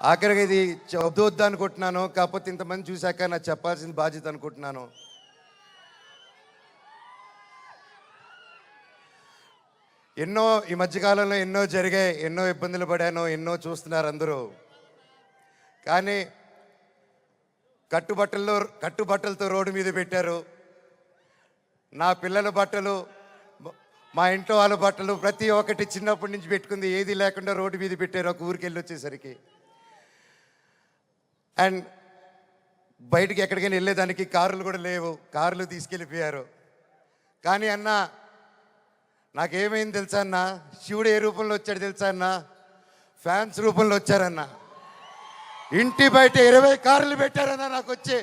ఆఖరికి ఇది వద్దు అనుకుంటున్నాను, కాకపోతే ఇంతమంది చూశాక నాకు చెప్పాల్సిన బాధ్యత అనుకుంటున్నాను. ఎన్నో ఈ మధ్యకాలంలో ఎన్నో జరిగాయి, ఎన్నో ఇబ్బందులు పడాను, ఎన్నో చూస్తున్నారు అందరూ. కానీ కట్టుబట్టలతో రోడ్డు మీద పెట్టారు. నా పిల్లల బట్టలు, మా ఇంట్లో వాళ్ళ బట్టలు ప్రతి ఒక్కటి చిన్నప్పటి నుంచి పెట్టుకుంది ఏది లేకుండా రోడ్డు మీద పెట్టారు ఒక ఊరికి వెళ్ళి వచ్చేసరికి. అండ్ బయటికి ఎక్కడికైనా వెళ్ళేదానికి కార్లు కూడా లేవు, కార్లు తీసుకెళ్ళిపోయారు. కానీ అన్న నాకేమైంది తెలుసా అన్న, శివుడు ఏ రూపంలో వచ్చాడు తెలుసా అన్న, ఫ్యాన్స్ రూపంలో వచ్చారన్న. ఇంటి బయట 20 కార్లు పెట్టారన్న నాకు వచ్చి.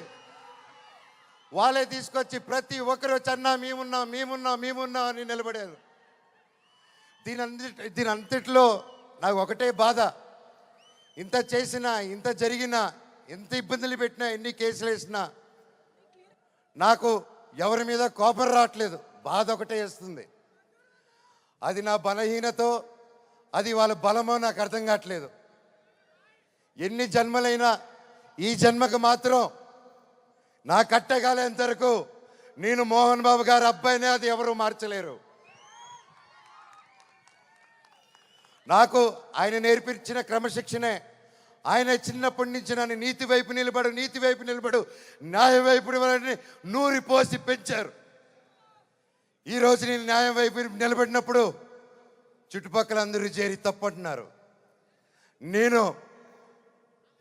వాళ్ళే తీసుకొచ్చి ప్రతి ఒక్కరు వచ్చి అన్నా మేమున్నాం అని నిలబడారు. దీని అంతట్లో నాకు ఒకటే బాధ, ఇంత చేసినా, ఇంత జరిగినా, ఎంత ఇబ్బందులు పెట్టినా, ఎన్ని కేసులు వేసినా నాకు ఎవరి మీద కోపం రావట్లేదు, బాధ ఒకటే వేస్తుంది. అది నా బలహీనతో, అది వాళ్ళ బలమో నాకు అర్థం కావట్లేదు. ఎన్ని జన్మలైనా ఈ జన్మకు మాత్రం నా కట్టగాలేంత వరకు నేను మోహన్ బాబు గారి అబ్బాయినే, అది ఎవరు మార్చలేరు. నాకు ఆయన నేర్పించిన క్రమశిక్షణే, ఆయన చిన్నప్పటి నుంచి నన్ను నీతి వైపు నిలబడు, న్యాయం వైపు నూరి పోసి పెంచారు. ఈరోజు నేను న్యాయం వైపు నిలబడినప్పుడు చుట్టుపక్కల అందరూ చేరి తప్పంటున్నారు. నేను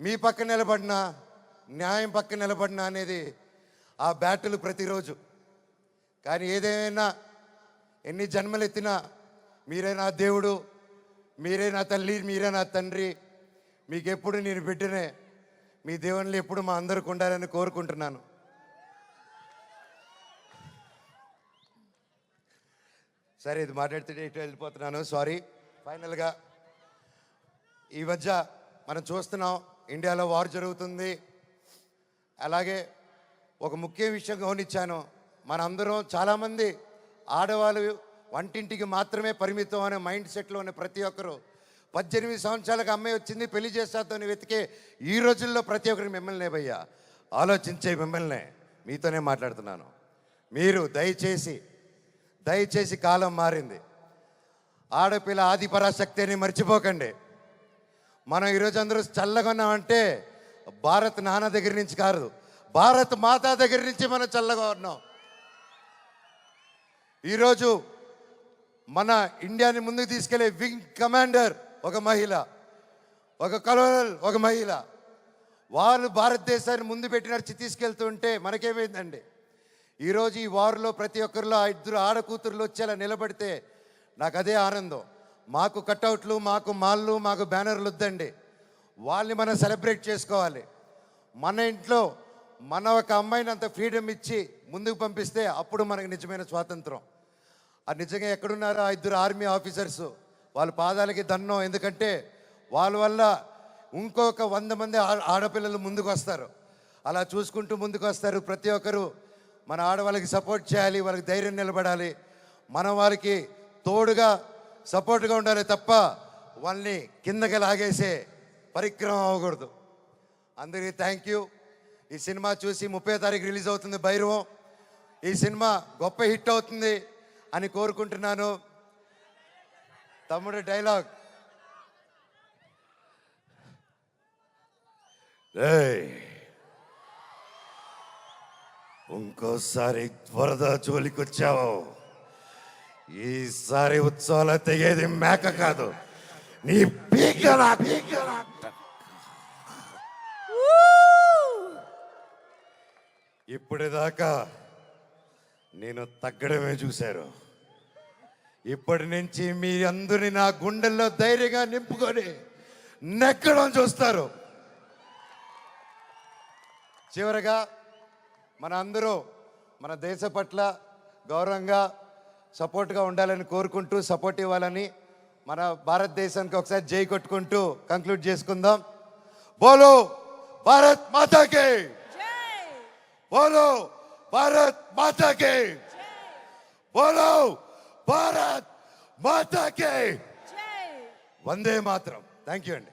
మీ పక్క నిలబడినా, న్యాయం పక్క నిలబడినా అనేది ఆ బ్యాటిల్ ప్రతిరోజు. కానీ ఏదేమైనా, ఎన్ని జన్మలు ఎత్తినా మీరే నా దేవుడు, మీరే నా తల్లి, మీరే నా తండ్రి. మీకు ఎప్పుడు నేను బిడ్డనే. మీ దేవుళ్ళు ఎప్పుడు మా అందరికి ఉండాలని కోరుకుంటున్నాను. సరే, ఇది మాట్లాడితే వెళ్ళిపోతున్నాను, సారీ. ఫైనల్గా ఈ మధ్య మనం చూస్తున్నాం, ఇండియాలో వార్ జరుగుతుంది. అలాగే ఒక ముఖ్య విషయం గమనించాను, మనందరం చాలామంది ఆడవాళ్ళు వంటింటికి మాత్రమే పరిమితం అనే మైండ్ సెట్లో ఉన్న ప్రతి ఒక్కరు 18 సంవత్సరాలకు అమ్మాయి వచ్చింది పెళ్లి చేస్తాతోని వెతికే ఈ రోజుల్లో ప్రతి ఒక్కరికి మిమ్మల్నే భయ్యా, ఆలోచించే మిమ్మల్నే, మీతోనే మాట్లాడుతున్నాను. మీరు దయచేసి కాలం మారింది. ఆడపిల్ల ఆదిపరాశక్తి అని మర్చిపోకండి. మనం ఈరోజు అందరూ చల్లగా ఉన్నామంటే భారత్ నాన్న దగ్గర నుంచి కాదు, భారత్ మాతా దగ్గర నుంచి మనం చల్లగా ఉన్నాం. ఈరోజు మన ఇండియాని ముందుకు తీసుకెళ్లే వింగ్ కమాండర్ ఒక మహిళ, ఒక కలోనల్ ఒక మహిళ. వాళ్ళు భారతదేశాన్ని ముందు పెట్టి నడిచి తీసుకెళ్తుంటే మనకేమైందండి? ఈరోజు ఈ వార్లో ప్రతి ఒక్కరిలో 2 ఆడకూతురులు వచ్చేలా నిలబడితే నాకు అదే ఆనందం. మాకు కట్అవుట్లు, మాకు మాళ్ళు, మాకు బ్యానర్లు వద్దండి. వాళ్ళని మనం సెలబ్రేట్ చేసుకోవాలి. మన ఇంట్లో మన ఒక అమ్మాయిని అంత ఫ్రీడమ్ ఇచ్చి ముందుకు పంపిస్తే అప్పుడు మనకు నిజమైన స్వాతంత్రం. అది నిజంగా ఎక్కడున్నారో 2 ఆర్మీ ఆఫీసర్స్, వాళ్ళ పాదాలకి దండం. ఎందుకంటే వాళ్ళ వల్ల ఇంకొక 100 మంది ఆడపిల్లలు ముందుకు వస్తారు. అలా చూసుకుంటూ ముందుకు వస్తారు. ప్రతి ఒక్కరు మన ఆడవాళ్ళకి సపోర్ట్ చేయాలి, వాళ్ళకి ధైర్యం నిలబడాలి. మనం వాళ్ళకి తోడుగా సపోర్ట్గా ఉండాలి తప్ప వాళ్ళని కిందకి లాగేసే పరిక్రమం అవ్వకూడదు. అందరికీ థ్యాంక్ యూ. ఈ సినిమా చూసి 30వ తారీఖు రిలీజ్ అవుతుంది భైరవం. ఈ సినిమా గొప్ప హిట్ అవుతుంది అని కోరుకుంటున్నాను. తమ్ముడు డైలాగ్, ఇంకోసారి వరద జోలికొచ్చావు, ఈసారి ఉత్సవాలు తెగేది మేక కాదు, నీ పీక. ఇప్పటిదాకా నేను తగ్గడమే చూశారు. ఇప్పటి నుంచి మీ అందరినీ నా గుండెల్లో ధైర్యంగా నింపుకొని నెక్కడం చూస్తారు. చివరగా మన అందరూ మన దేశ పట్ల గౌరవంగా సపోర్ట్గా ఉండాలని కోరుకుంటూ, సపోర్ట్ ఇవ్వాలని, మన భారతదేశానికి ఒకసారి జై కొట్టుకుంటూ కంక్లూడ్ చేసుకుందాం. బోలో భారత్ మాతాకి, బోలో భారత్ మాతాకి, బోలో భారత్ మాతాకి, వందే మాతరం. థ్యాంక్ యూ అండి.